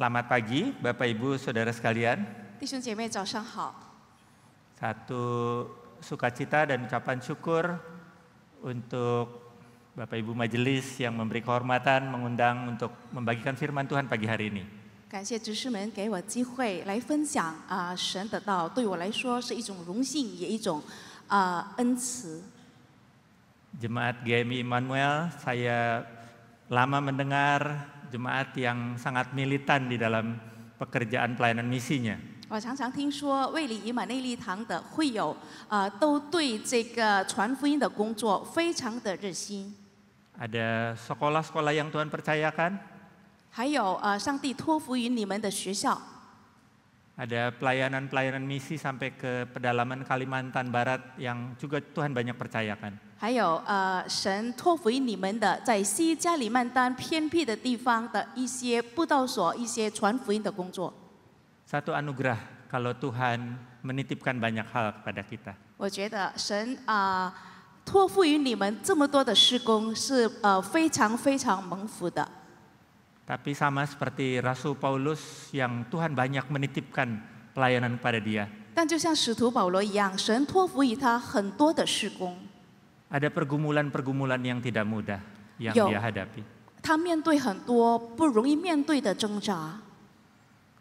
Selamat pagi, Bapak Ibu, Saudara sekalian. 弟兄姐妹早上好。 Satu sukacita dan ucapan syukur untuk Bapak Ibu Majelis yang memberi kehormatan mengundang untuk membagikan firman Tuhan pagi hari ini. 感谢执事们给我机会来分享神的道，对我来说是一种荣幸，也一种恩慈。 Jemaat GMI Immanuel, saya lama mendengar jemaat yang sangat militan di dalam pekerjaan pelayanan misinya. 我常常听说卫理以马内利堂的会友都对这个传福音的工作非常的热心。 Ada sekolah-sekolah yang Tuhan percayakan, 还有上帝托付于你们的学校， ada pelayanan-pelayanan misi sampai ke pedalaman Kalimantan Barat yang juga Tuhan banyak percayakan. 还有神托付于你们的在西加里曼丹偏僻的地方的一些布道所、一些传福音的工作。 Satu anugerah kalau Tuhan menitipkan banyak hal kepada kita. 我觉得神托付于你们这么多的事工是非常非常蒙福的。 Tapi sama seperti Rasul Paulus yang Tuhan banyak menitipkan pelayanan kepada dia. 但就像使徒保罗一样，神托付于他很多的事工。 Ada pergumulan-pergumulan yang tidak mudah yang Yo. dia hadapi. 他面对很多不容易面对的挣扎。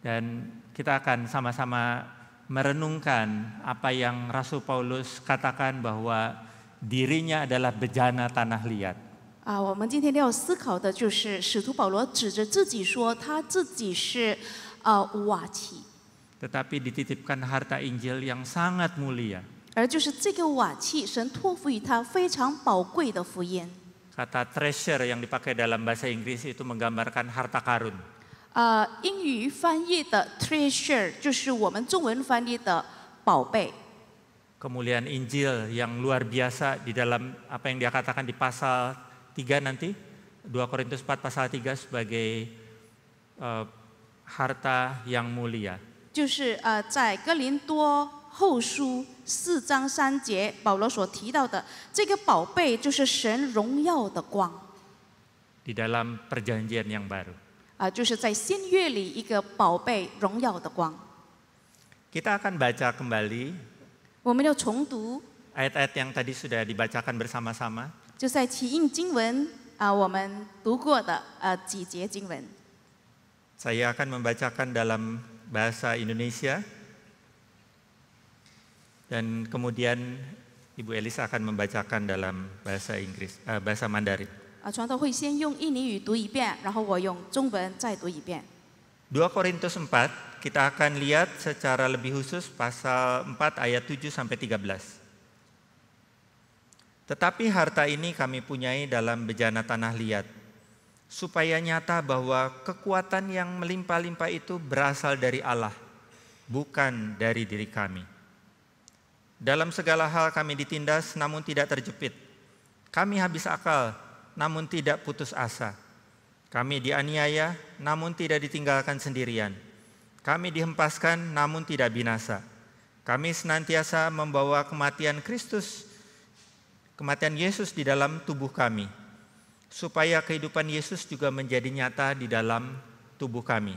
Dan kita akan sama-sama merenungkan apa yang Rasul Paulus katakan bahwa dirinya adalah bejana tanah liat. 我们今天要思考的就是使徒保罗指着自己说，他自己是瓦器， Tetapi dititipkan harta Injil yang sangat mulia. 而就是这个瓦器，神托付于他非常宝贵的福音。 Kata treasure yang dipakai dalam bahasa Inggris itu menggambarkan harta karun. 英语翻译的 treasure 就是我们中文翻译的宝贝。 Kemuliaan Injil yang luar biasa di dalam apa yang dia katakan di pasal 3 nanti, 2 Korintus 4 pasal 3 sebagai harta yang mulia. 就是在哥林多后书4章3节，保罗所提到的这个宝贝，就是神荣耀的光。 Di dalam perjanjian yang baru. 就是在新约里一个宝贝荣耀的光。 Kita akan baca kembali 我们要重读， ayat-ayat yang tadi sudah dibacakan bersama-sama. 就在启应经文我们读过的几节经文。 Saya akan membacakan dalam bahasa Indonesia dan kemudian Ibu Elisa akan membacakan dalam bahasa Inggris, bahasa Mandarin. 传道会先用印尼语读一遍，然后我用中文再读一遍。 2 Korintus 4 kita akan lihat secara lebih khusus pasal 4 ayat 7 sampai 13. Tetapi harta ini kami punyai dalam bejana tanah liat, supaya nyata bahwa kekuatan yang melimpah-limpah itu berasal dari Allah, bukan dari diri kami. Dalam segala hal kami ditindas namun tidak terjepit. Kami habis akal namun tidak putus asa. Kami dianiaya namun tidak ditinggalkan sendirian. Kami dihempaskan namun tidak binasa. Kami senantiasa membawa kematian Yesus di dalam tubuh kami, supaya kehidupan Yesus juga menjadi nyata di dalam tubuh kami.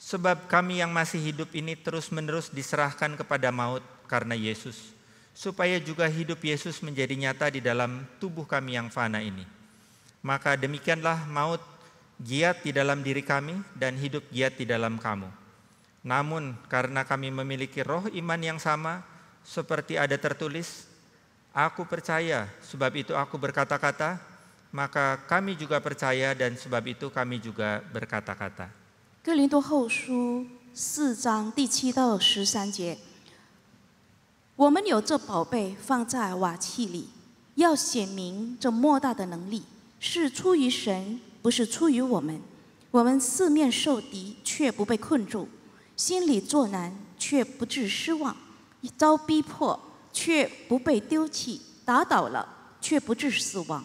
Sebab kami yang masih hidup ini terus-menerus diserahkan kepada maut karena Yesus, supaya juga hidup Yesus menjadi nyata di dalam tubuh kami yang fana ini. Maka demikianlah maut giat di dalam diri kami dan hidup giat di dalam kamu. Namun karena kami memiliki roh iman yang sama, seperti ada tertulis, aku percaya, sebab itu aku berkata-kata, maka kami juga percaya dan sebab itu kami juga berkata-kata. 哥林多后书4章第7到13节，我们有这宝贝放在瓦器里，要显明这莫大的能力是出于神，不是出于我们。我们四面受敌，却不被困住；心里作难，却不致失望；遭逼迫，却不被丢弃；打倒了，却不致死亡。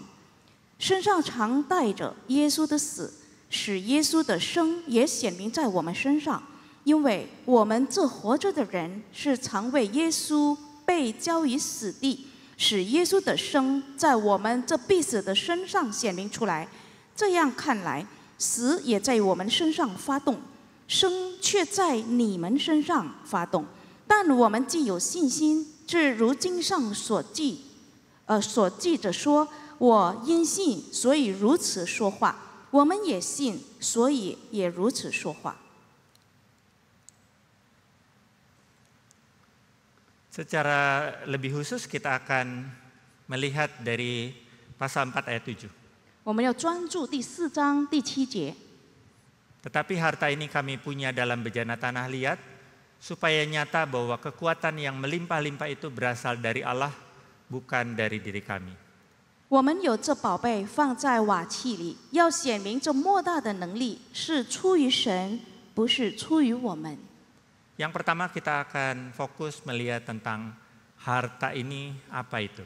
身上常带着耶稣的死，使耶稣的生也显明在我们身上。因为我们这活着的人，是常为耶稣被交于死地，使耶稣的生在我们这必死的身上显明出来。这样看来，死也在我们身上发动，生却在你们身上发动。但我们既有信心，正如经上所记着说：“我因信，所以如此说话。”我们也信，所以也如此说话。 Secara lebih khusus kita akan melihat dari pasal 4 ayat 7. 我们要专注第4章第7节。 Tetapi harta ini kami punya dalam bejana tanah liat, supaya nyata bahwa kekuatan yang melimpah-limpah itu berasal dari Allah, bukan dari diri kami. 我们有这宝贝放在瓦器里，要显明这莫大的能力是出于神，不是出于我们。 Yang pertama kita akan fokus melihat tentang harta ini apa itu.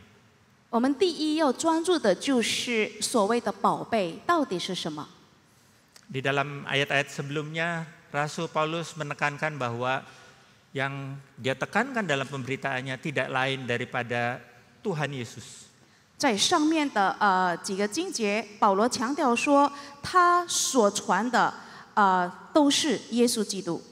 我们第一要专注的就是所谓的宝贝到底是什么。 Di dalam ayat-ayat sebelumnya, Rasul Paulus menekankan bahwa yang dia tekankan dalam pemberitaannya tidak lain daripada Tuhan Yesus. 在上面的几个经节，保罗强调说，他所传的都是耶稣基督。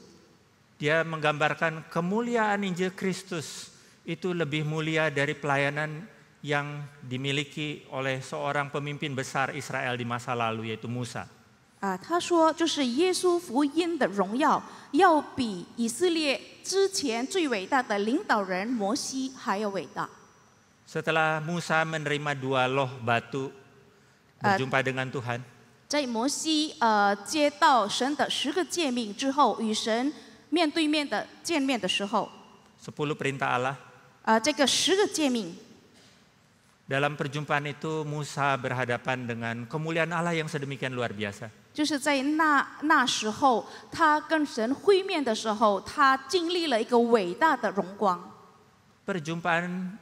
Dia menggambarkan kemuliaan Injil Kristus itu lebih mulia dari pelayanan yang dimiliki oleh seorang pemimpin besar Israel di masa lalu, yaitu Musa. 他说，就是耶稣福音的荣耀，要比以色列之前最伟大的领导人摩西还要伟大。 Setelah Musa menerima 2 loh batu berjumpa dengan Tuhan, 在摩西接到神的10个诫命之后，与神面对面的见面的时候， 10 perintah Allah. 这个10个诫命， Dalam perjumpaan itu Musa berhadapan dengan kemuliaan Allah yang sedemikian luar biasa. 就是在那时候，他跟神会面的时候，他经历了一个伟大的荣光。 Perjumpaan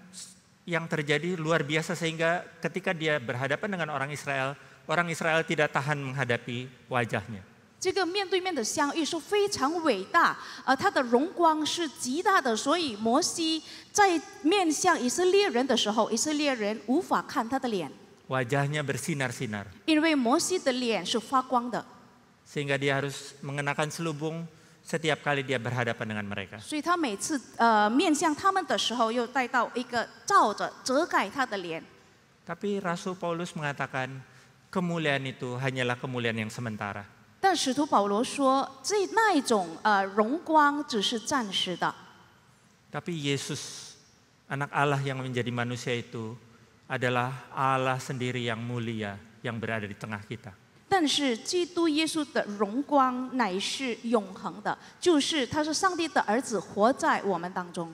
yang terjadi luar biasa sehingga ketika dia berhadapan dengan orang Israel tidak tahan menghadapi wajahnya. 这个面对面的相遇是非常伟大，他的荣光是极大的，所以摩西在面向以色列人的时候，以色列人无法看他的脸， Wajahnya bersinar-sinar 因为摩西的脸是发光的， sehingga dia harus mengenakan selubung setiap kali dia berhadapan dengan mereka. 所以他每次面向他们的时候，又带到一个罩着遮盖他的脸。 Tapi Rasul Paulus mengatakan kemuliaan itu hanyalah kemuliaan yang sementara. 但使徒保罗说，那一种荣光只是暂时的。 Tapi Yesus, anak Allah yang menjadi manusia itu adalah Allah sendiri yang mulia yang berada di tengah kita. 但是基督耶稣的荣光乃是永恒的，就是他是上帝的儿子，活在我们当中。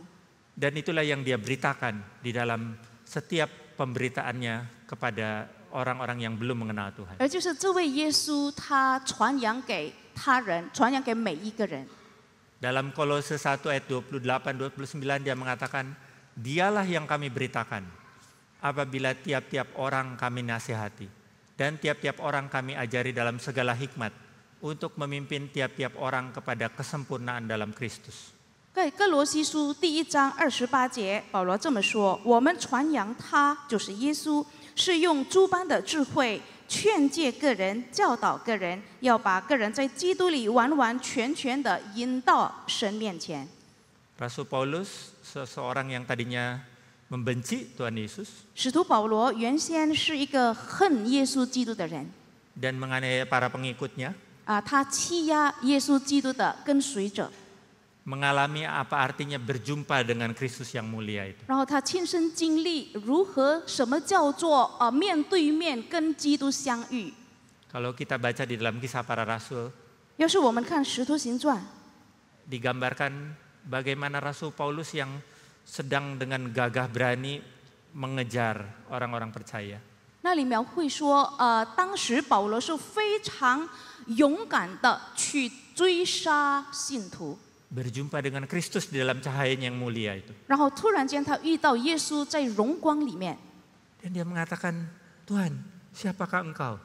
Dan itulah yang dia beritakan di dalam setiap pemberitaannya kepada orang-orang yang belum mengenal Tuhan. 而就是这位耶稣，他传扬给他人，传扬给每一个人。 Dalam Kolose 1 ayat 28-29 dia mengatakan, dialah yang kami beritakan apabila tiap-tiap orang kami nasihati dan tiap-tiap orang kami ajari dalam segala hikmat untuk memimpin tiap-tiap orang kepada kesempurnaan dalam Kristus. 在哥罗西书第1章28节，保罗这么说：“我们传扬他，就是耶稣，是用诸般的智慧劝诫个人，教导个人，要把个人在基督里完完全全的引到神面前。” Rasul Paulus, seseorang yang tadinya membenci Tuhan Yesus 使徒保罗原先是一个恨耶稣基督的人， dan menganiaya para pengikutnya, 他欺压耶稣基督的跟随者， mengalami apa artinya berjumpa dengan Kristus yang mulia itu. 然后他亲身经历什么叫做面对面跟基督相遇。 Kalau kita baca di dalam Kisah Para Rasul, 要是我们看《使徒行传》， digambarkan bagaimana Rasul Paulus yang sedang dengan gagah berani mengejar orang-orang percaya. 那里描绘说，当时保罗是非常勇敢的去追杀信徒， Berjumpa dengan Kristus di dalam cahayanya yang mulia itu. 然后突然间他遇到耶稣在荣光里面， Dan dia mengatakan, Tuhan, siapakah engkau?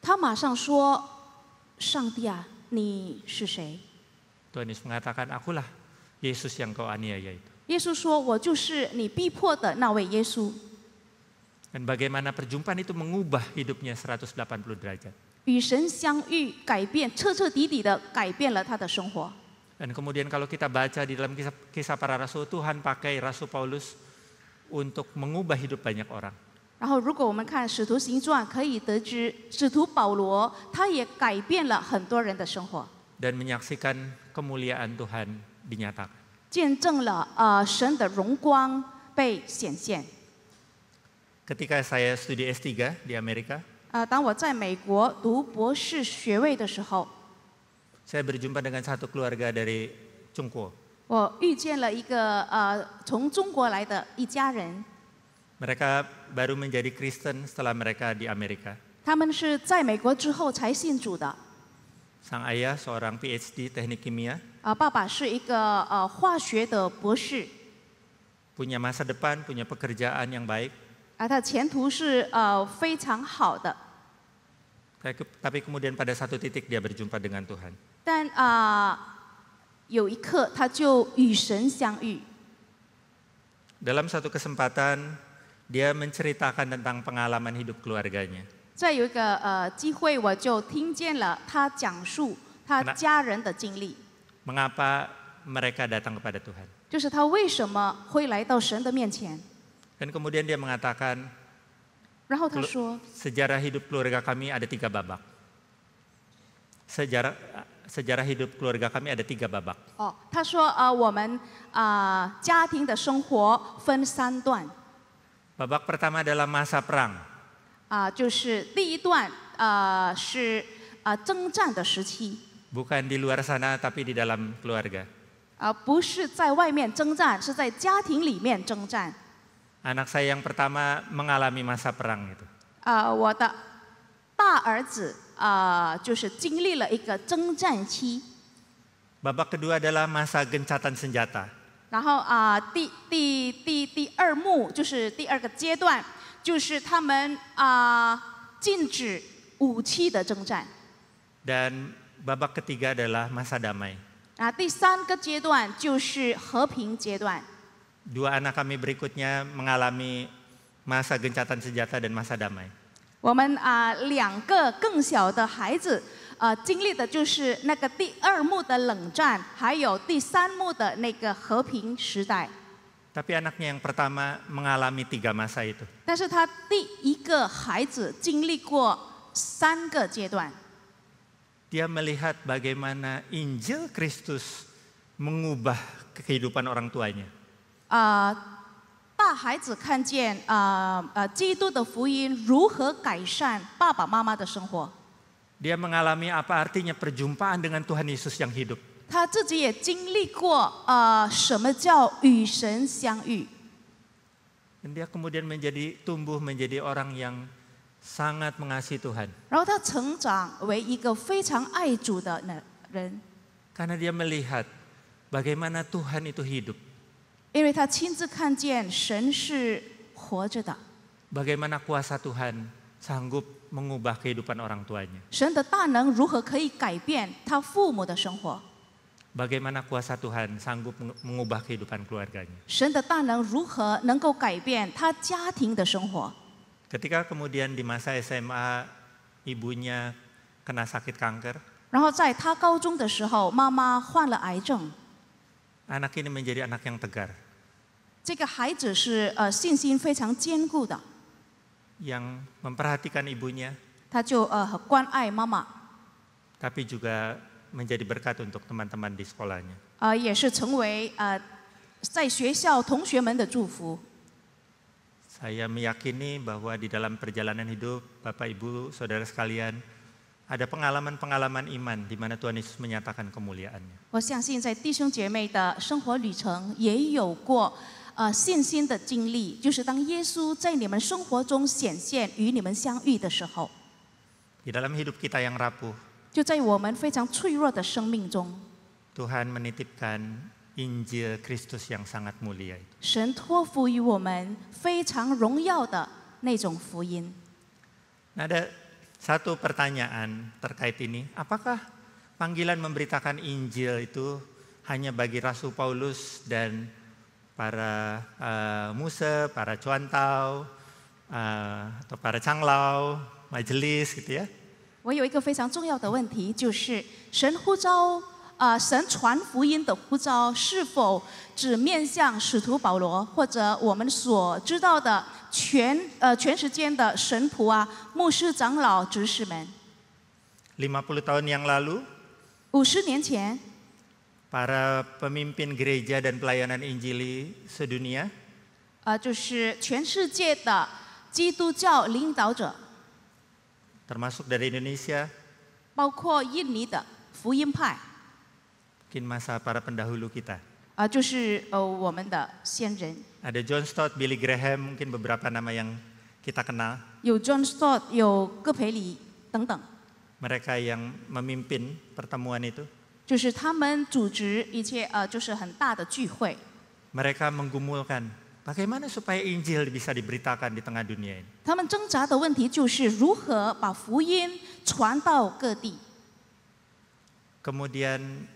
他马上说：“上帝啊，你是谁？” Tuhan Yesus mengatakan, akulah Yesus yang kau aniaya itu. 耶稣说：“我就是你逼迫的那位耶稣。” Dan bagaimana perjumpaan itu mengubah hidupnya 180 derajat. 与神相遇，改变彻彻底底的改变了他的生活。 Dan kemudian kalau kita baca di dalam kisah para rasul, Tuhan pakai Rasul Paulus untuk mengubah hidup banyak orang. 然后，如果我们看《使徒行传》，可以得知使徒保罗他也改变了很多人的生活， Dan menyaksikan kemuliaan Tuhan dinyatakan. 见证了神的荣光被显现。 Ketika saya studi S3 di Amerika, 当我在美国读博士学位的时候， saya berjumpa dengan satu keluarga dari Chungko. 我遇见了一个从中国来的一家人， Mereka baru menjadi Kristen setelah mereka di Amerika. 他们是在美国之后才信主的。 Sang ayah seorang PhD teknik kimia, 爸爸是一个化学的博士， punya masa depan, punya pekerjaan yang baik. 他的前途是非常好的。 Tapi kemudian pada satu titik dia berjumpa dengan Tuhan. 但有一刻他就与神相遇。 Dalam satu kesempatan, dia menceritakan tentang pengalaman hidup keluarganya. 再有一个机会，我就听见了他讲述他家人的经历， Mengapa mereka datang kepada Tuhan. 就是他为什么会来到神的面前。 Dan kemudian dia mengatakan, 然后他说， sejarah hidup keluarga kami ada 3 babak. Sejarah hidup keluarga kami ada 3 babak. 他说我们家庭的生活分3段， Babak pertama adalah masa perang. 就是第一段是征战的时期， Bukan di luar sana tapi di dalam keluarga. 不是在外面征战，是在家庭里面征战。 Anak saya yang pertama mengalami masa perang itu. 我的大儿子就是经历了一个征战期， Babak kedua adalah masa gencatan senjata. 然后第二幕就是第二个阶段，就是他们禁止武器的征战。 Dan babak ketiga adalah masa damai. 第三个阶段就是和平阶段。 Dua anak kami berikutnya mengalami masa gencatan senjata dan masa damai. 我们2个更小的孩子经历的就是那个第2幕的冷战，还有第3幕的那个和平时代。 Tapi anaknya yang pertama mengalami 3 masa itu. 但是他第一个孩子经历过3个阶段， Dia melihat bagaimana Injil Kristus mengubah kehidupan orang tuanya. 大孩子看见基督的福音如何改善爸爸妈妈的生活， Dia mengalami apa artinya perjumpaan dengan Tuhan Yesus yang hidup. 他自己也经历过什么叫与神相遇， Dan dia kemudian tumbuh menjadi orang yang sangat mengasihi Tuhan. 然后他成长为一个非常爱主的人， Karena dia melihat bagaimana Tuhan itu hidup. 因为他亲自看见神是活着的， Bagaimana kuasa Tuhan sanggup mengubah kehidupan orang tuanya. 神的大能如何可以改变他父母的生活， Bagaimana kuasa Tuhan sanggup mengubah kehidupan keluarganya. 神的大能如何能够改变他家庭的生活。 Ketika kemudian di masa SMA ibunya kena sakit kanker, 然后在他高中的时候，妈妈患了癌症， anak ini menjadi anak yang tegar, 这个孩子是信心非常坚固的， yang memperhatikan ibunya, 他就很关爱妈妈， tapi juga menjadi berkat untuk teman-teman di sekolahnya. 也是成为在学校同学们的祝福。 Saya meyakini bahwa di dalam perjalanan hidup Bapak Ibu Saudara sekalian ada pengalaman-pengalaman iman di mana Tuhan Yesus menyatakan kemuliaannya. 我相信在弟兄姐妹的生活旅程也有过信心的经历，就是当耶稣在你们生活中显现与你们相遇的时候， Di dalam hidup kita yang rapuh, 就在我们非常脆弱的生命中， Tuhan menitipkan Injil Kristus yang sangat mulia itu. 神托付于我们非常荣耀的那种福音。 Nah, ada satu pertanyaan terkait ini, apakah panggilan memberitakan Injil itu hanya bagi Rasul Paulus dan para Muse, para cuantau, atau para canglau, majelis gitu ya? 我有一个非常重要的问题，就是神呼召神传福音的呼召是否只面向使徒保罗，或者我们所知道的全时间的神仆啊、牧师、长老、执事们50 tahun yang lalu, ？50年前， para pemimpin gereja dan pelayanan Injili sedunia 就是全世界的基督教领导者， termasuk dari Indonesia, 包括印尼的福音派， mungkin masa para pendahulu kita. 就是我们的先人， Ada John Stott, Billy Graham, mungkin beberapa nama yang kita kenal. 有 John Stott， 有戈培里等等， Mereka yang memimpin pertemuan itu, 就是他们组织一切就是很大的聚会。 mereka menggumulkan bagaimana supaya Injil bisa diberitakan di tengah dunia ini. 他们挣扎的问题就是如何把福音传到各地。 Kemudian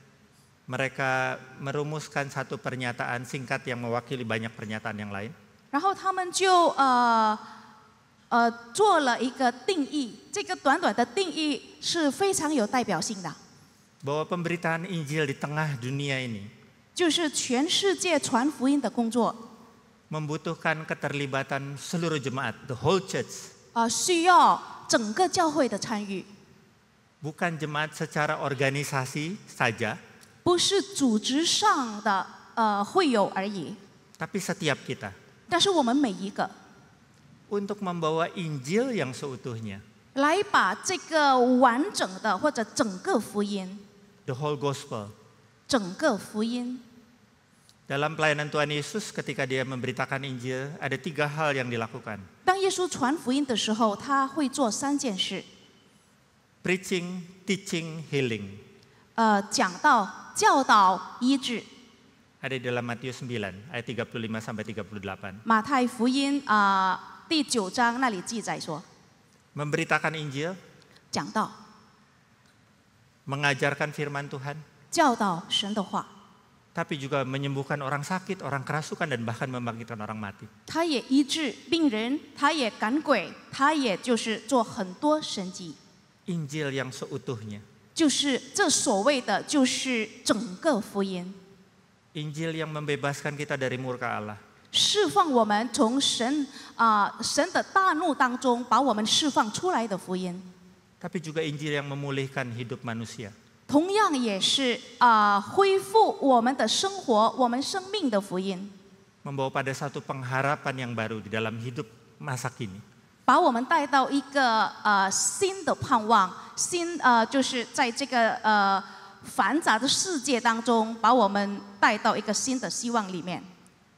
mereka merumuskan satu pernyataan singkat yang mewakili banyak pernyataan yang lain. 然后他们就做了一个定义，这个短短的定义是非常有代表性的， Bahwa pemberitaan Injil di tengah dunia ini 就是全世界传福音的工作 membutuhkan keterlibatan seluruh jemaat, the whole church. 需要整个教会的参与， Bukan jemaat secara organisasi saja, 不是组织上的会友而已， tapi setiap kita. 但是我们每一个 Untuk membawa Injil yang seutuhnya, 来把这个完整的或者整个福音， the whole gospel. 整个福音。 Dalam pelayanan Tuhan Yesus ketika dia memberitakan Injil, ada 3 hal yang dilakukan. 当耶稣传福音的时候，他会做3件事： Preaching, teaching, healing. 讲道、教导、医治。 Ada di dalam Matius 9 ayat 35 sampai 38. 马太福音第9章那里记载说， Memberitakan Injil, 讲道、 mengajarkan firman Tuhan, 教导神的话， tapi juga menyembuhkan orang sakit, orang kerasukan, dan bahkan membangkitkan orang mati. 他也医治病人，他也赶鬼，他也就是做很多神迹， Injil yang seutuhnya. 就是这所谓的就是整个福音， Injil yang membebaskan kita dari murka Allah. 释放我们从神的大怒当中把我们释放出来的福音， Tapi juga Injil yang memulihkan hidup manusia. 同样也是恢复我们的生活、我们生命的福音， Membawa pada satu pengharapan yang baru di dalam hidup masa kini. 把我们带到一个新的盼望，就是在这个繁杂的世界当中，把我们带到一个新的希望里面。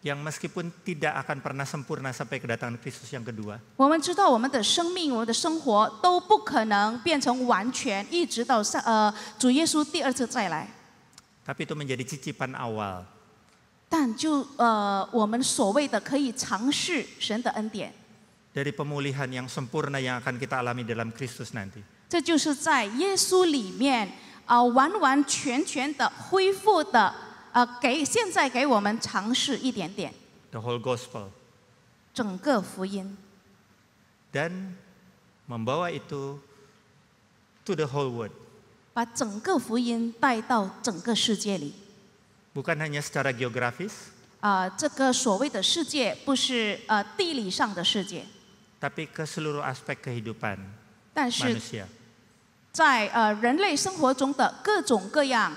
Yang meskipun tidak akan pernah sempurna sampai kedatangan Kristus yang kedua, 我们知道我们的生命、我们的生活都不可能变成完全，一直到主耶稣第2次再来。 tapi itu menjadi cicipan awal. 但就我们所谓的可以尝试神的恩典， Dari pemulihan yang sempurna yang akan kita alami dalam Kristus nanti. 这就是在耶稣里面完完全全的恢复的。现在给我们尝试一点点 The whole gospel. 整个福音， Dan membawa itu to the whole world. 把整个福音带到整个世界里。 Bukan hanya secara geografis, 这个所谓的世界不是地理上的世界， tapi ke seluruh aspek kehidupan 但是 manusia. 在人类生活中的各种各样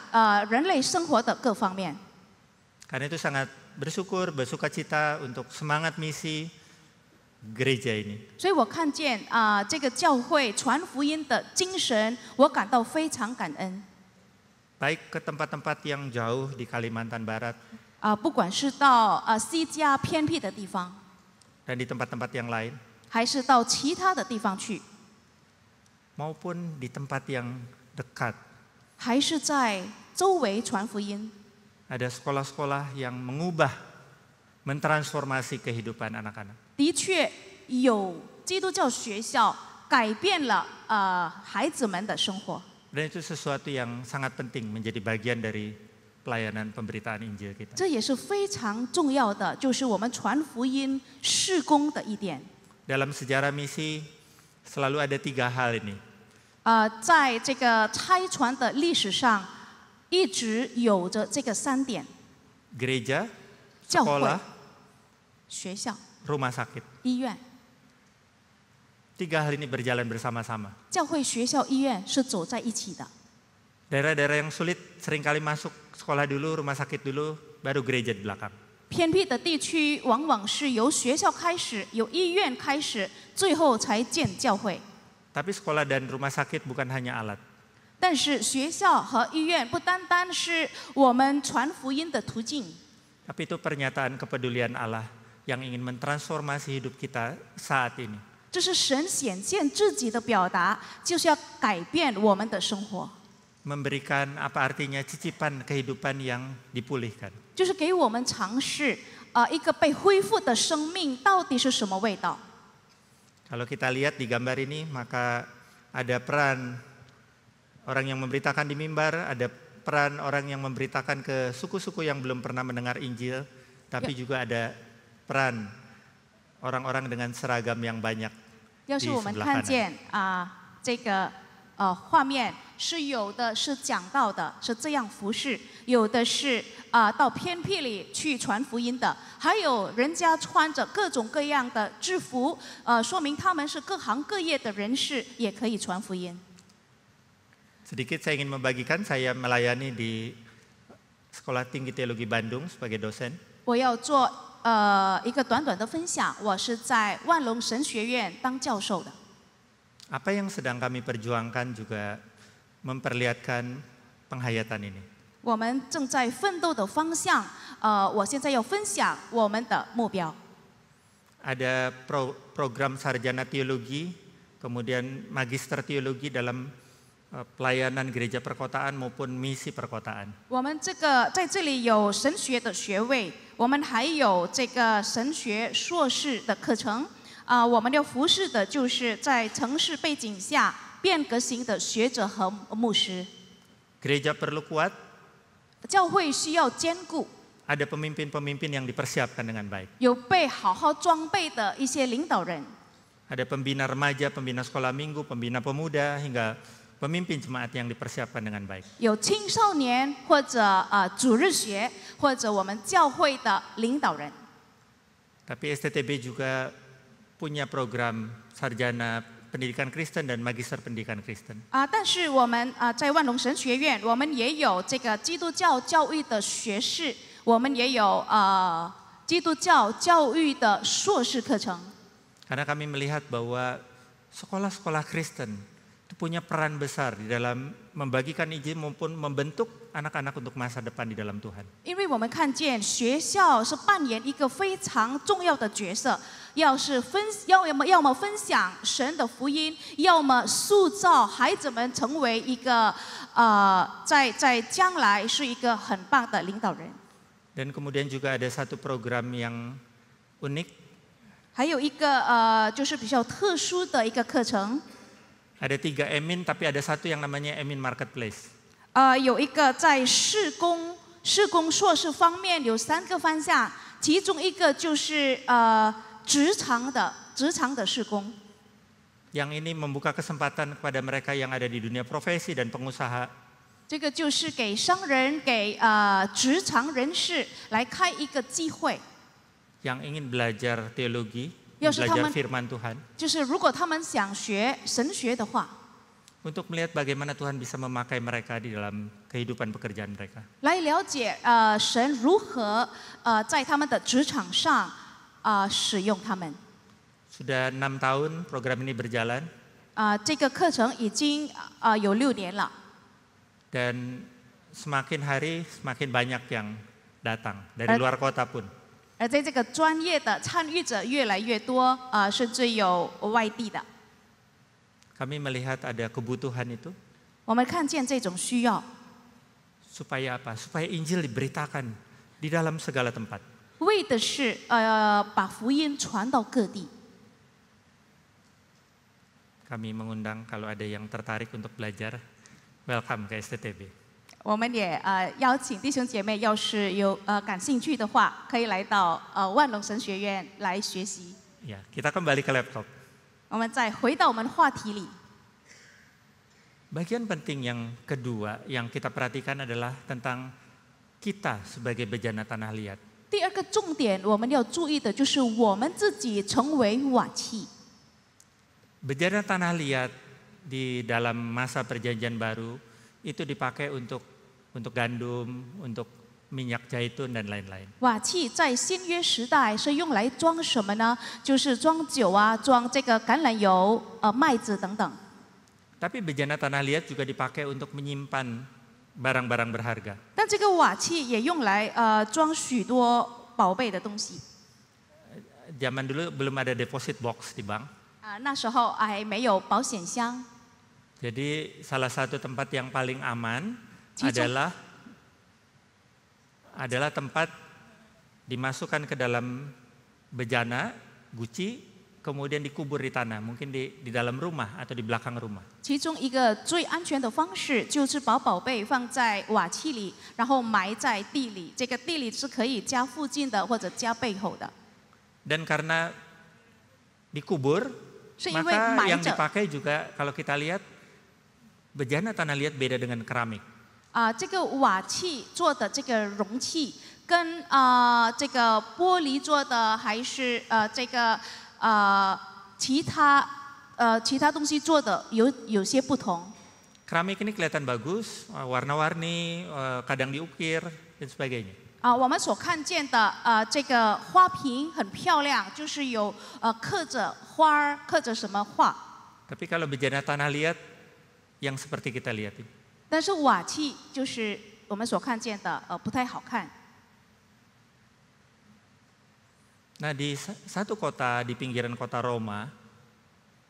人类生活的各方面。 Karena itu sangat bersukacita untuk semangat misi gereja ini. 所以我看见这个教会传福音的精神，我感到非常感恩。 Baik ke tempat-tempat yang jauh di Kalimantan Barat 不管是到西加偏僻的地方， dan di tempat-tempat yang lain, 还是到其他的地方去， maupun di tempat yang dekat. 还是在周围传福音。 Ada sekolah-sekolah yang mengubah, mentransformasi kehidupan anak-anak. 的确有基督教学校改变了孩子们的生活， Dan itu sesuatu yang sangat penting menjadi bagian dari pelayanan pemberitaan Injil kita. 这也是非常重要的，就是我们传福音事工的一点。 Dalam sejarah misi selalu ada 3 hal ini. 在这个拆船的历史上，一直有着这个3点： gereja, 教会、 sekolah, 学校、 rumah sakit. 医院。 3 hal ini berjalan bersama-sama. 教会、学校、医院是走在一起的。 Daerah-daerah yang sulit seringkali masuk sekolah dulu, rumah sakit dulu, baru gereja di belakang. 偏僻的地区往往是由学校开始，由医院开始，最后才建教会。 Tapi sekolah dan rumah sakit bukan hanya alat. 但是学校和医院不单单是我们传福音的途径， Tapi itu pernyataan kepedulian Allah yang ingin mentransformasi hidup kita saat ini. 这是神显现自己的表达，就是要改变我们的生活， Memberikan apa artinya cicipan kehidupan yang dipulihkan. 就是给我们尝试一个被恢复的生命到底是什么味道。 Kalau kita lihat di gambar ini, maka ada peran orang yang memberitakan di mimbar, ada peran orang yang memberitakan ke suku-suku yang belum pernah mendengar Injil, tapi juga ada peran orang-orang dengan seragam yang banyak 要 di 是我们 sebelah 看 kanan. 见这个画面，是有的是讲道的，是这样服侍；有的是到偏僻里去传福音的，还有人家穿着各种各样的制服，说明他们是各行各业的人士，也可以传福音。 Sedikit saya ingin membagikan, saya melayani di Sekolah Tinggi Teologi Bandung sebagai dosen. 我要做一个短短的分享，我是在万隆神学院当教授的。 Apa yang sedang kami perjuangkan juga memperlihatkan penghayatan ini. 我们正在奋斗的方向，我现在要分享我们的目标。 Ada program sarjana teologi, kemudian magister teologi dalam pelayanan gereja perkotaan maupun misi perkotaan. 我们在这里有神学的学位，我们还有这个神学硕士的课程。我们要服侍的就是在城市背景下变革型的学者和牧师。 Gereja perlu kuat, 教会需要坚固， ada pemimpin-pemimpin yang dipersiapkan dengan baik. 有被好好装备的一些领导人， Ada pembina remaja, pembina sekolah minggu, pembina pemuda, hingga pemimpin jemaat yang dipersiapkan dengan baik. 有青少年或者主日学，或者我们教会的领导人。 Tapi STTB juga punya program sarjana pendidikan Kristen dan magister pendidikan Kristen. 但是我们在万隆神学院，我们也有这个基督教教育的学士，我们也有基督教教育的硕士课程。 Karena kami melihat bahwa sekolah-sekolah Kristen itu punya peran besar di dalam membagikan Injil maupun membentuk anak-anak untuk masa depan di dalam Tuhan. 因为我们看见学校是扮演一个非常重要的角色，要么分享神的福音，要么塑造孩子们成为一个在将来是一个很棒的领导人。 Dan kemudian juga ada satu program yang unik, 还有一个就是比较特殊的一个课程， ada 3 Emin tapi ada satu yang namanya Emin Marketplace. 有一个在事工硕士方面有3个方向，其中一个就是职场的事工。 Yang ini membuka kesempatan kepada mereka yang ada di dunia profesi dan pengusaha. 这个就是给商人、给职场人士来开一个机会， Yang ingin belajar teologi, 要是他 belajar 们 firman Tuhan, 就是如果他们想学神学的话， untuk melihat bagaimana Tuhan bisa memakai mereka di dalam kehidupan pekerjaan mereka. 来了解神如何在他们的职场上使用他们。 Sudah 6 tahun program ini berjalan 这个课程已经有6年了， dan semakin hari semakin banyak yang datang dari luar kota pun. 而在这个专业的参与者越来越多，甚至有外地的。 Kami melihat ada kebutuhan itu 我们看见这种需要， supaya apa? Supaya Injil diberitakan di dalam segala tempat. 为的是把福音传到各地。 Kami mengundang kalau ada yang tertarik untuk belajar, welcome ke STTB. 我们也邀请弟兄姐妹，要是有感兴趣的话，可以来到万隆神学院来学习。 Ya, kita kembali ke laptop. 我们再回到我们的话题里， Bagian penting yang kedua yang kita perhatikan adalah tentang kita sebagai bejana tanah liat. 第二个重点我们要注意的就是我们自己成为瓦器。 Bejana tanah liat di dalam masa perjanjian baru itu dipakai untuk gandum, untuk minyak zaitun dan lain-lain. 瓦器在新约时代是用来装什么呢？就是装酒啊，装这个橄榄油、麦子等等。 Tapi bejana tanah liat juga dipakai untuk menyimpan barang-barang berharga. 但这个瓦器也用来装许多宝贝的东西。 Zaman dulu belum ada deposit box di bank. 那时候还没有保险箱。 Jadi salah satu tempat yang paling aman Cicung. adalah tempat dimasukkan ke dalam bejana, guci, kemudian dikubur di tanah, mungkin di dalam rumah atau di belakang rumah. 其中一个最安全的方式就是把宝贝放在瓦器里，然后埋在地里。这个地里是可以家附近的或者家背后的。 Dan karena dikubur, 是因为 maka 埋 yang 着 dipakai juga kalau kita lihat bejana tanah liat beda dengan keramik. 这个瓦器做的这个容器跟这个玻璃做的还是这个其他东西做的有些不同。 Keramik ini kelihatan bagus, warna-warni, kadang diukir dan sebagainya. 我们所看见的这个花瓶很漂亮，就是有刻着花儿，刻着什么画。 Tapi kalau bejana tanah liat yang seperti kita lihat ini, 但是瓦器就是我们所看见的不太好看。 nah di satu kota di pinggiran kota Roma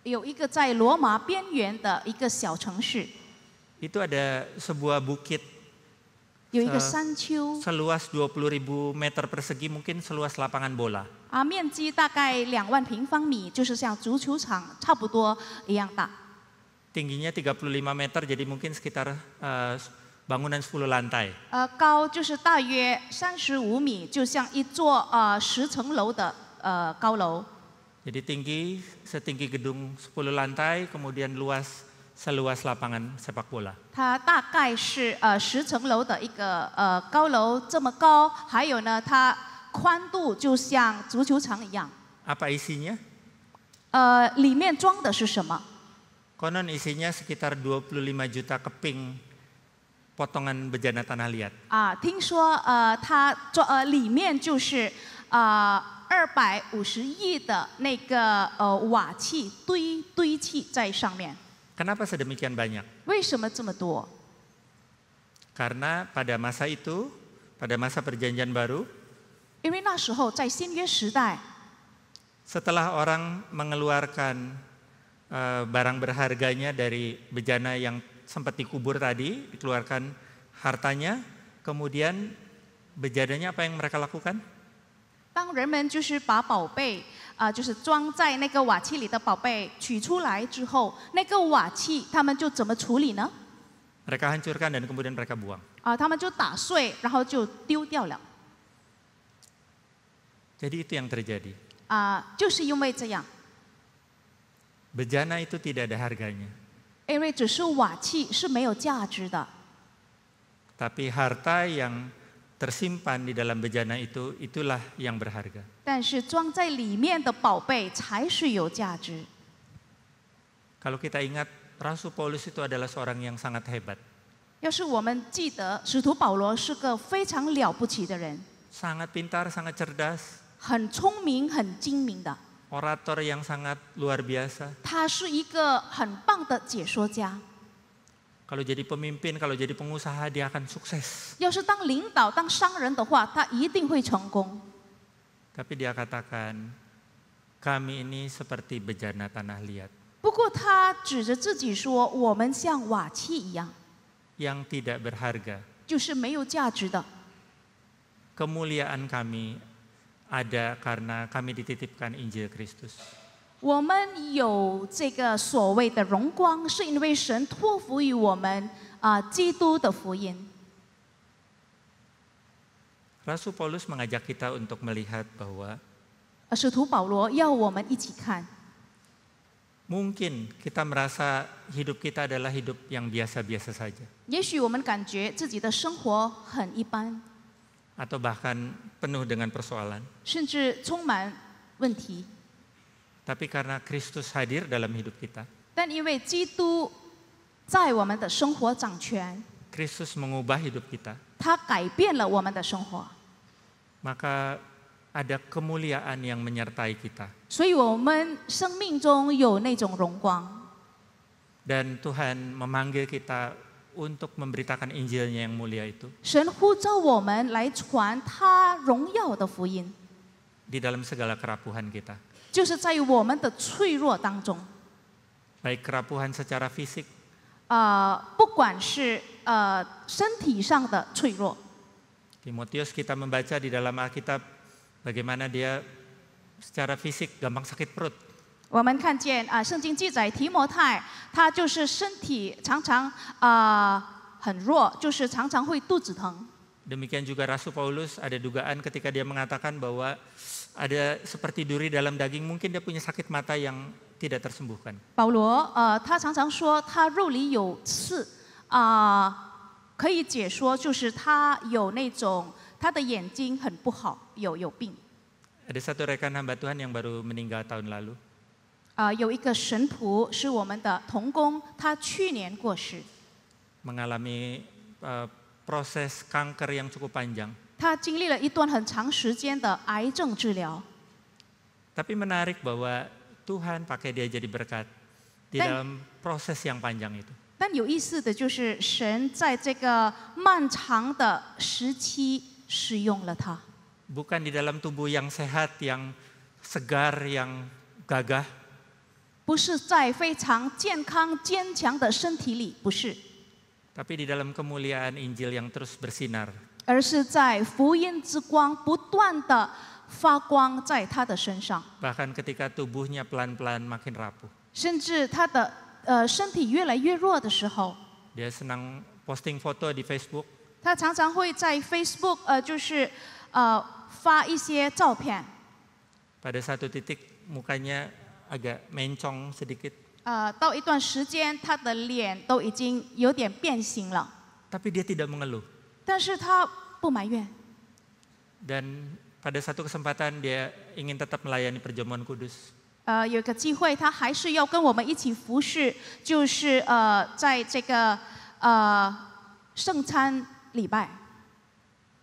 有一个在罗马边缘的一个小城市， itu ada sebuah bukit 有一个山丘 seluas 20.000 meter persegi, mungkin seluas lapangan bola. 面积大概2万平方米，就是像足球场差不多一样大。 Tingginya 35 meter, jadi mungkin sekitar bangunan 10 lantai. 高就是大约35米，就像一座10层楼的高楼。 Jadi tinggi setinggi gedung 10 lantai, kemudian luas seluas lapangan sepak bola. 它大概是10层楼的一个高楼这么高，还有呢，它宽度就像足球场一样。 Apa isinya? 里面装的是什么？ Konon isinya sekitar 25 juta keping potongan bejana tanah liat. 听说它里面就是250亿的那个瓦器堆砌在上面。 Kenapa sedemikian banyak? 为什么这么多？ Karena pada masa itu, pada masa perjanjian baru, 因为那时候在新约时代， setelah orang mengeluarkan barang berharganya dari bejana yang sempat dikubur tadi, dikeluarkan hartanya, kemudian bejananya apa yang mereka lakukan? 当人们就是把宝贝就是装在那个瓦器里的宝贝取出来之后，那个瓦器他们就怎么处理呢？ Mereka hancurkan dan kemudian mereka buang. 他们就打碎，然后就丢掉了。 Jadi itu yang terjadi. 就是因为这样， Bejana itu tidak ada harganya. 因为只是瓦器是没有价值的， Tapi harta yang tersimpan di dalam bejana itu, itulah yang berharga. 但是装在里面的宝贝才是有价值。 Kalau kita ingat, Rasul Paulus itu adalah seorang yang sangat hebat. 要是我们记得使徒保罗是个非常了不起的人， Sangat pintar, sangat cerdas, 很聪明、很精明的， orator yang sangat luar biasa. 他是一个很棒的解说家。 Kalau jadi pemimpin, kalau jadi pengusaha, dia akan sukses. 要是当领导、当商人的话，他一定会成功。 Tapi dia katakan, kami ini seperti bejana tanah liat 不过他指着自己说：“我们像瓦器一样， yang tidak berharga. 就是没有价值的。 Kemuliaan kami ada karena kami dititipkan Injil Kristus. 我们有这个所谓的荣光，是因为神托付于我们基督的福音。” Rasul Paulus mengajak kita untuk melihat bahwa 使徒保罗要我们一起看， Mungkin kita merasa hidup kita adalah hidup yang biasa-biasa saja. 也许我们感觉自己的生活很一般， Atau bahkan penuh dengan persoalan. 甚至充满问题。 Tapi karena Kristus hadir dalam hidup kita, 但因为基督在我们的生活掌权， Kristus mengubah hidup kita, 他改变了我们的生活， maka ada kemuliaan yang menyertai kita. 所以我们生命中有那种荣光。 Dan Tuhan memanggil kita untuk memberitakan Injilnya yang mulia itu 神呼召我们来传他荣耀的福音， di dalam segala kerapuhan kita. 就是在于我们的脆弱当中， Baik kerapuhan secara fisik 不管是身体上的脆弱， Timotius kita membaca di dalam Alkitab bagaimana dia secara fisik gampang sakit perut. 我们看见圣经记载提摩太，他就是身体常常很弱，就是常常会肚子疼。 Demikian juga Rasul Paulus ada dugaan ketika dia mengatakan bahwa ada seperti duri dalam daging, mungkin dia punya sakit mata yang tidak tersembuhkan. 保罗他常常说他肉里有刺可以解说就是他有那种他的眼睛很不好，有病。 Ada satu rekan hamba Tuhan yang baru meninggal tahun lalu. 有一个神仆是我们的同工，他去年过世， Mengalami proses kanker yang cukup panjang. 他经历了一段很长时间的癌症治疗。 Tapi menarik bahwa Tuhan pakai dia jadi berkat di dalam proses yang panjang itu. 但有意思的就是神在这个漫长的时期使用了他， Bukan di dalam tubuh yang sehat, yang segar, yang gagah. 不是在非常健康坚强的身体里，不是， Tapi di dalam kemuliaan Injil yang terus bersinar. 而是在福音之光不断的发光在他的身上， Bahkan ketika tubuhnya pelan-pelan makin rapuh. 甚至他的身体越来越弱的时候， Dia senang posting foto di Facebook. 他常常会在 Facebook 就是发一些照片， Pada satu titik mukanya agak mencong sedikit. 到一段时间他的脸都已经有点变形了， Tapi dia tidak mengeluh. 但是他不埋怨。 Dan pada satu kesempatan dia ingin tetap melayani perjamuan kudus. 有个机会，他还是要跟我们一起服侍，就是在这个圣餐礼拜，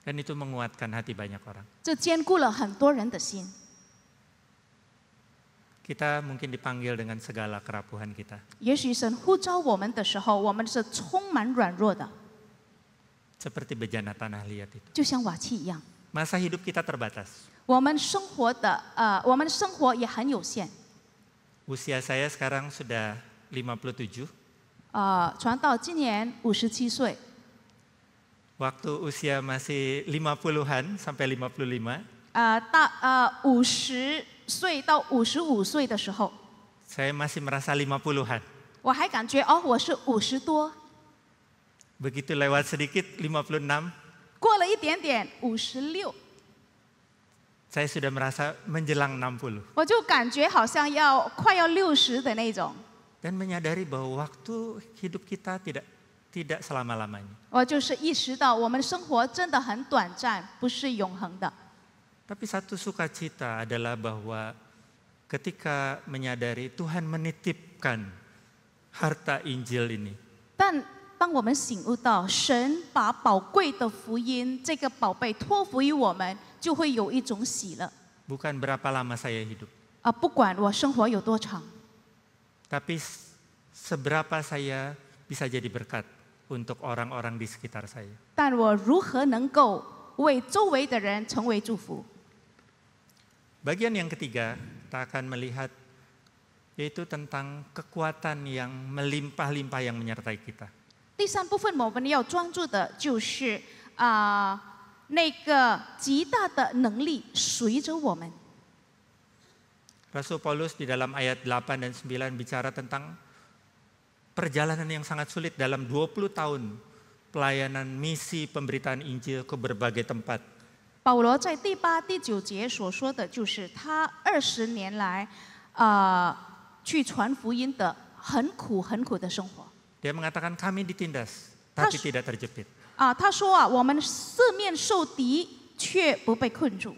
Dan itu menguatkan hati banyak orang. 这兼顾了很多人的心。 Kita mungkin dipanggil dengan segala kerapuhan kita. 也许神呼召我们的时候，我们是充满软弱的， Seperti bejana tanah liat itu. 就像瓦器一样。 Masa hidup kita terbatas. 我们生活也很有限。 Usia saya sekarang sudah 57. 传道今年57岁， Waktu usia masih 50-an sampai 55, 50岁到55岁的时候， saya masih merasa 50-an. 我还感觉我是50多， Begitu lewat sedikit 56, 过了一点点56， saya sudah merasa menjelang 60. 我就感觉好像快要60的那种。 Dan menyadari bahwa waktu hidup kita tidak selama-lamanya. 我就是意识到我们生活真的很短暂，不是永恒的。 Tapi satu sukacita adalah bahwa ketika menyadari Tuhan menitipkan harta Injil ini, 但当我们醒悟到神把宝贵的福音这个宝贝托付于我们，就会有一种喜乐。 bukan berapa lama saya hidup, 不管我生活有多长， tapi seberapa saya bisa jadi berkat untuk orang-orang di sekitar saya. 但我如何能够为周围的人成为祝福？ Bagian yang ketiga, kita akan melihat yaitu tentang kekuatan yang melimpah-limpah yang menyertai kita. 第三部分我们要专注的就是那个极大的能力随着我们。 Rasul Paulus di dalam ayat 8 dan 9 bicara tentang perjalanan yang sangat sulit dalam 20 tahun pelayanan misi pemberitaan Injil ke berbagai tempat. 保罗在第8、第9节所说的就是他20年来去传福音的很苦的生活。 Dia mengatakan kami ditindas, tapi tidak terjepit. 他说啊，我们四面受敌，却不被困住；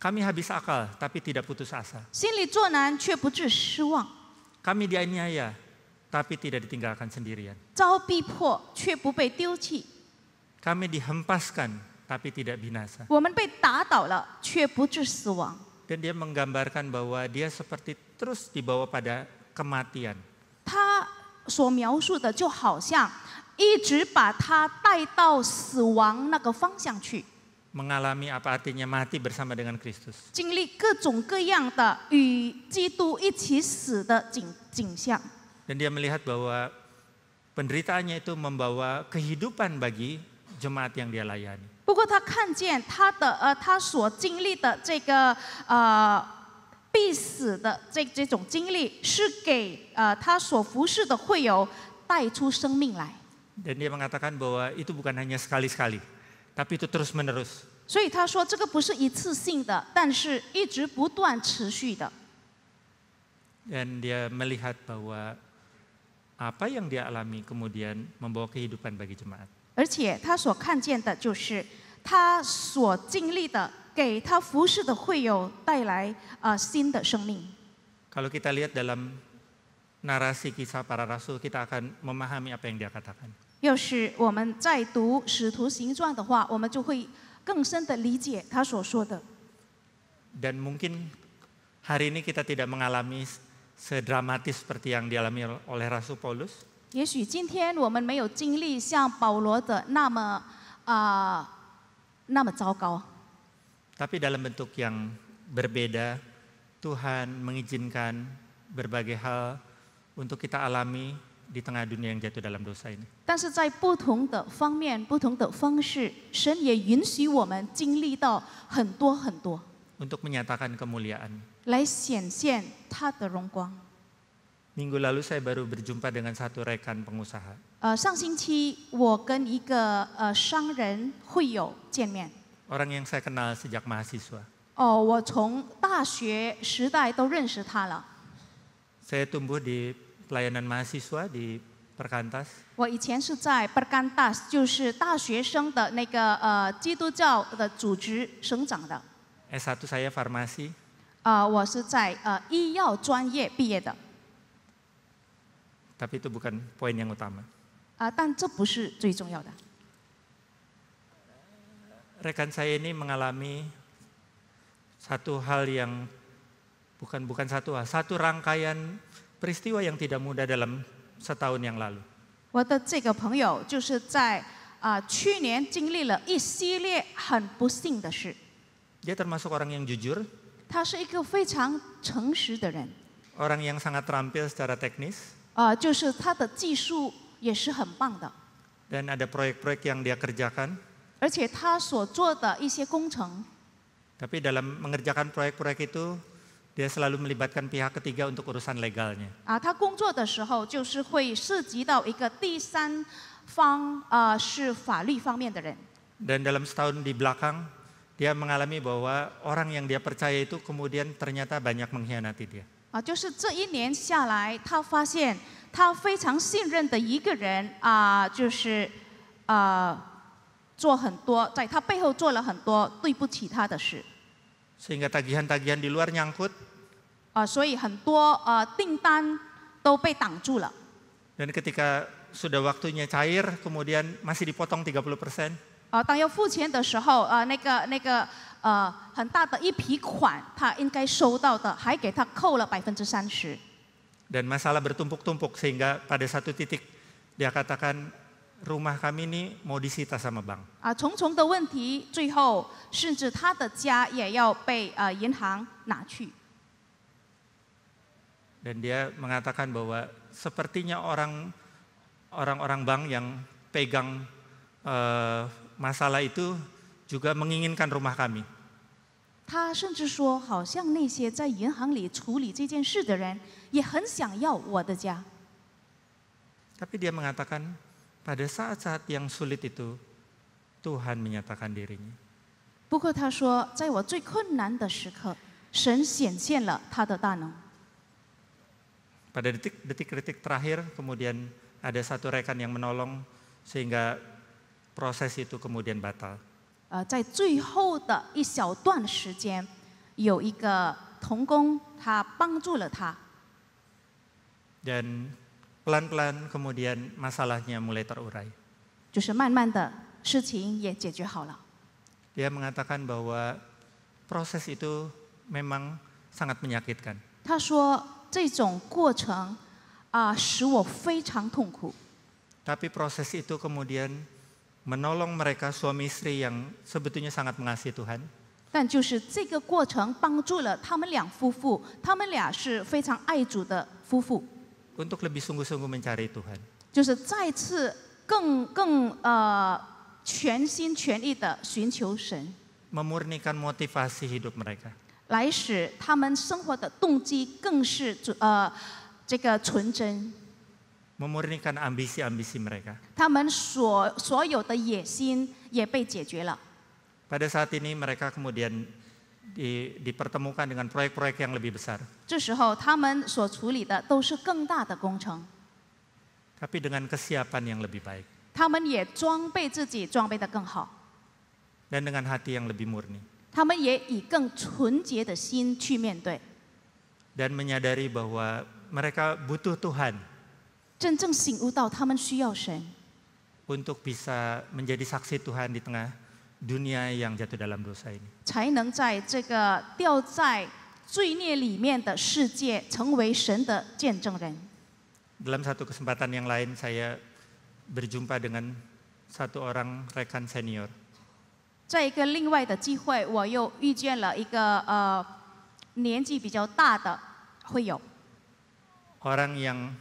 Kami habis akal, tapi tidak putus asa. 心里作难，却不致失望； Kami dianiaya, tapi tidak ditinggalkan sendirian. 遭逼迫，却不被丢弃； Kami dihempaskan, tapi tidak binasa. 我们被打倒了，却不致死亡。 Dan dia menggambarkan bahwa dia seperti terus dibawa pada kematian. 他所描述的就好像一直把他带到死亡那个方向去， Mengalami apa artinya mati bersama dengan Kristus. 经历各种各样的与基督一起死的景象。 Dan dia melihat bahwa penderitaannya itu membawa kehidupan bagi jemaat yang dia layani. 不过他看见他所经历的这个必死的这种经历，是给他所服侍的会友带出生命来。 Dan dia mengatakan bahwa itu bukan hanya sekali-sekali, tapi itu terus-menerus. 所以他说这个不是一次性的，但是一直不断持续的。 Dan dia melihat bahwa apa yang dia alami kemudian membawa kehidupan bagi jemaat. 而且他所看见的就是他所经历的，给他服侍的会友带来新的生命。 Kalau kita lihat dalam narasi kisah para rasul, kita akan memahami apa yang dia katakan. 要是我们在读《使徒行传》的话，我们就会更深的理解他所说的。 Dan mungkin hari ini kita tidak mengalami sedramatis seperti yang dialami oleh Rasul Paulus. 也许今天我们没有经历像保罗的那么糟糕， Tapi dalam bentuk yang berbeda, Tuhan mengizinkan berbagai hal untuk kita alami di tengah dunia yang jatuh dalam dosa ini. 但是在不同的方面、不同的方式，神也允许我们经历到很多， Untuk menyatakan kemuliaan. 来显现他的荣光。 Minggu lalu saya baru berjumpa dengan satu rekan pengusaha. 上星期我跟一个商人会友见面。 Orang yang saya kenal sejak mahasiswa. 我从大学时代都认识他了。 Saya tumbuh di pelayanan mahasiswa di Perkantas. 我以前是在 Perkantas， 就是大学生的那个基督教的组织生长的。 S1 saya farmasi. 我是在医药专业毕业的。 Tapi itu bukan poin yang utama. 但这不是最重要的。 Rekan saya ini mengalami satu hal yang bukan satu rangkaian peristiwa yang tidak mudah dalam setahun yang lalu. 我的这个朋友就是在去年经历了一系列很不幸的事。 Dia termasuk orang yang jujur, 他是一个非常诚实的人， orang yang sangat terampil secara teknis, 就是他的技术也是很棒的， dan ada proyek-proyek yang dia kerjakan. 而且他所做的一些工程， Tapi dalam mengerjakan proyek-proyek itu, dia selalu melibatkan pihak ketiga untuk urusan legalnya. 他工作的时候就是会涉及到一个第三方，是法律方面的人。 Dan dalam setahun di belakang, dia mengalami bahwa orang yang dia percaya itu kemudian ternyata banyak mengkhianati dia. 就是这一年下来，他发现他非常信任的一个人就是做很多，在他背后做了很多对不起他的事。 Sehingga tagihan-tagihan di luar nyangkut. 所以很多订单都被挡住了。 Dan ketika sudah waktunya cair, kemudian masih dipotong 30%. 当要付钱的时候，那个很大的一笔款，他应该收到的，还给他扣了30%。 Dan masalah bertumpuk-tumpuk sehingga pada satu titik dia katakan rumah kami ini mau disita sama bank. 重重的问题，最后甚至他的家也要被银行拿去。 Dan dia mengatakan bahwa sepertinya orang-orang bank yang pegang masalah itu juga menginginkan rumah kami. 他甚至说，好像那些在银行里处理这件事的人，也很想要我的家。 Tapi dia mengatakan pada saat-saat yang sulit itu Tuhan menyatakan dirinya. 不过他说，在我最困难的时刻，神显现了他的大能。Pada detik-detik terakhir kemudian ada satu rekan yang menolong sehingga proses itu kemudian batal. 在最后的一小段时间，有一个童工他帮助了他， Dan pelan-pelan kemudian masalahnya mulai terurai. 就是慢慢的事情也解决好了。 Dia mengatakan bahwa proses itu memang sangat menyakitkan. 他说这种过程使我非常痛苦， Tapi proses itu kemudian menolong mereka suami istri yang sebetulnya sangat mengasihi Tuhan. 但就是这个过程帮助了他们两夫妇，他们俩是非常爱主的夫妇， Untuk lebih sungguh-sungguh mencari Tuhan. 就是再次更全心全意的寻求神， Memurnikan motivasi hidup mereka. 来使他们生活的动机更是这个纯真， Memurnikan ambisi-ambisi mereka. 他们所有的野心也被解决了。 Pada saat ini mereka kemudian dipertemukan dengan proyek-proyek yang lebih besar. 这时候他们所处理的都是更大的工程， Tapi dengan kesiapan yang lebih baik. 他们也装备自己，装备得更好， Dan dengan hati yang lebih murni. 他们也以更纯洁的心去面对， Dan menyadari bahwa mereka butuh Tuhan 真正醒悟到他们需要神， untuk bisa menjadi saksi Tuhan di tengah dunia yang jatuh dalam dosa ini. 才能在这个掉在罪孽里面的世界成为神的见证人。 Dalam satu kesempatan yang lain saya berjumpa dengan satu orang rekan senior. 在一个另外的机会，我又遇见了一个年纪比较大的会友， Orang yang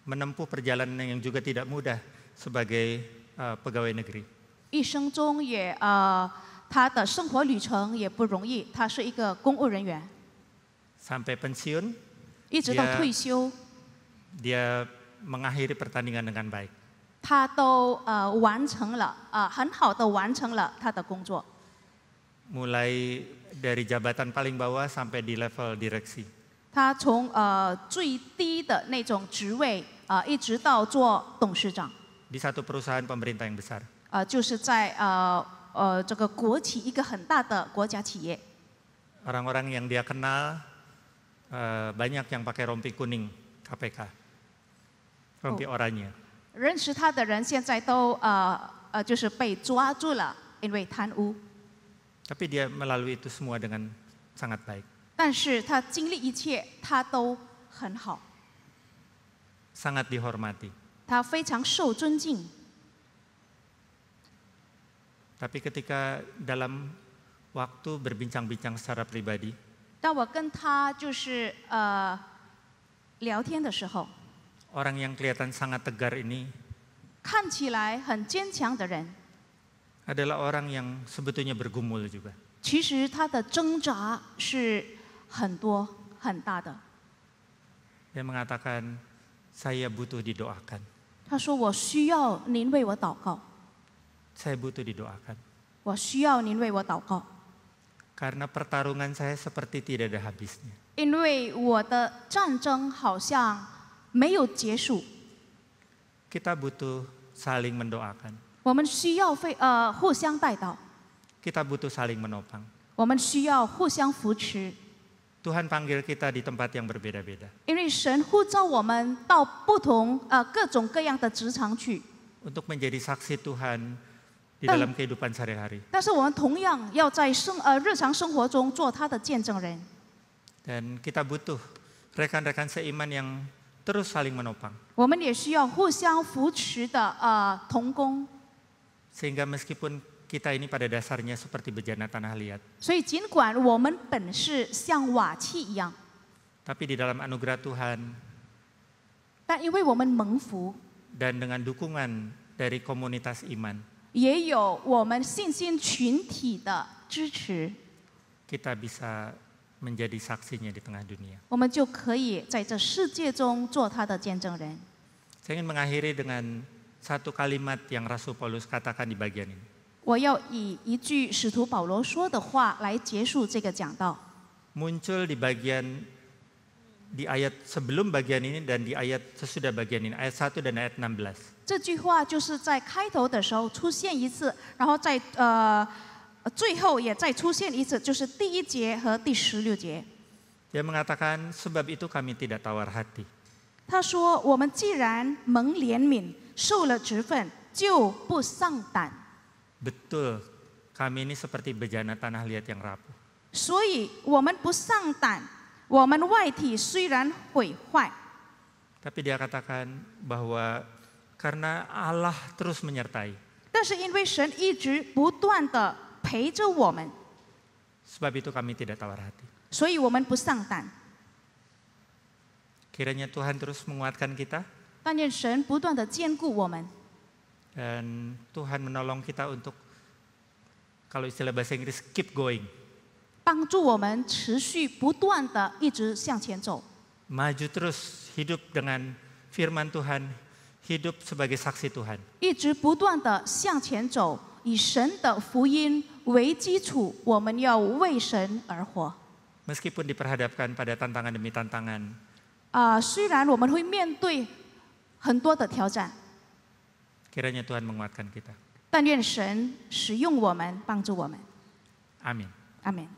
menempuh perjalanan yang juga tidak mudah sebagai pegawai negeri. 一生中也他的生活旅程也不容易，他是一个公务人员， Sampai pensiun 一直到退休， dia mengakhiri pertandingan dengan baik. 他都完成了很好的完成了他的工作， Mulai dari jabatan paling bawah sampai di level direksi. 他从最低的那种职位一直到做董事长， Di satu perusahaan pemerintah yang besar. 就是在这个国企一个很大的国家企业。 Orang-orang yang dia kenal banyak yang pakai rompi kuning KPK. Rompi oranye. 认识他的人现在都就是被抓住了，因为贪污。 Tapi dia melalui itu semua dengan sangat baik. 但是他经历一切，他都很好， Sangat dihormati. 他非常受尊敬。 Tapi ketika dalam waktu berbincang-bincang secara pribadi, 当我跟他就是聊天的时候， orang yang kelihatan sangat tegar ini 看起来很坚强的人， adalah orang yang sebetulnya bergumul juga. 其实他的挣扎是很多很大的。 Dia mengatakan, saya butuh didoakan. 他说：“我需要您为我祷告， Saya butuh didoakan. 我需要您为我祷告， Karena pertarungan saya seperti tidak ada habisnya. 因为我的战争好像没有结束。 Kita butuh saling mendoakan. 我们需要互相带祷， Kita butuh saling menopang. 我们需要互相扶持， Tuhan panggil kita di tempat yang berbeda-beda. 因为神呼召我们到不同各种各样的职场去。 Untuk menjadi saksi Tuhan di Dan- dalam kehidupan sehari-hari. 但是我们同样要在日常生活中做他的见证人。 Dan kita butuh rekan-rekan seiman yang terus saling menopang. 我们也需要互相扶持的同工。 Sehingga meskipun kita ini pada dasarnya seperti bejana tanah liat. 所以尽管我们本是像瓦器一样， Tapi di dalam anugerah Tuhan 但因为我们蒙福， dan dengan dukungan dari komunitas iman, 也有我们信心群体的支持， kita bisa menjadi saksinya di tengah dunia. 我们就可以在这世界中做他的见证人。 Saya ingin mengakhiri dengan satu kalimat yang Rasul Paulus katakan di bagian ini. 我要以一句使徒保罗说的话来结束这个讲道。 Muncul di bagian di ayat sebelum bagian ini dan di ayat sesudah bagian ini, ayat 1 dan ayat 16. 这句话就是在开头的时候出现一次，然后在最后也再出现一次，就是第1节和第16节。 Dia mengatakan, sebab itu kami tidak tawar hati. 他说：“我们既然蒙怜悯，受了职分，就不丧胆。 Betul, kami ini seperti bejana tanah liat yang rapuh. 所以我们不丧胆。我们外体虽然毁坏， Tapi dia katakan bahwa karena Allah terus menyertai, 但是因为神一直不断的陪着我们， sebab itu kami tidak tawar hati. 所以我们不丧胆。 Kiranya Tuhan terus menguatkan kita 但愿神不断的坚固我们， dan Tuhan menolong kita untuk, kalau istilah bahasa Inggris, keep going. 帮助我们持续不断的一直向前走， Maju terus, hidup dengan firman Tuhan, hidup sebagai saksi Tuhan. 一直不断的向前走，以神的福音为基础，我们要为神而活。 Meskipun diperhadapkan pada tantangan demi tantangan, 虽然我们会面对很多的挑战， kiranya Tuhan menguatkan kita. 但愿神使用我们，帮助我们。 Amin. 阿门。